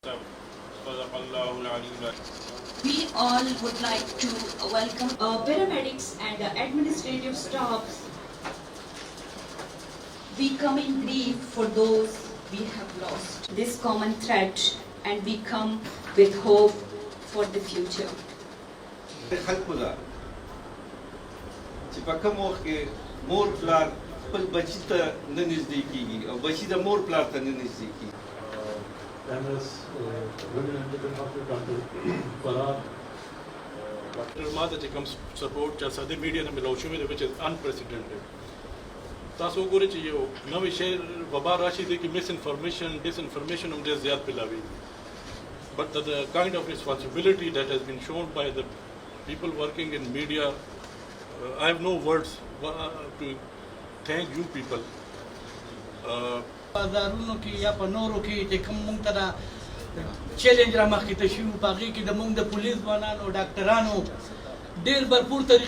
We all would like to welcome paramedics and administrative staffs. We come in grief for those we have lost. This common thread, and we come with hope for the future. چې په کوم وخت کې مور پلار خپل بچي ته نه نږدې کېږي او بچي د مور پلار ته نه نږدې کېږي. معلومات چې کوم سپورټ چې ساده میډیا نه ملو شوی دی which is unprecedented. تاسو وګورئ چې یو نوې شی وبا راشي دی کې مس انفارمیشن ډیس انفارمیشن هم ډېر زیات پلاوي. But the kind of responsibility that has been shown by the people working in media, I have no words to thank you people. بازارونو کې یا په نورو کې چې کوم مونږ ته دا چیلنج را مخکې ته شوي په هغې کې د مونږ د پولیس ځوانانو ډاکټرانو ډېر برپور طریقې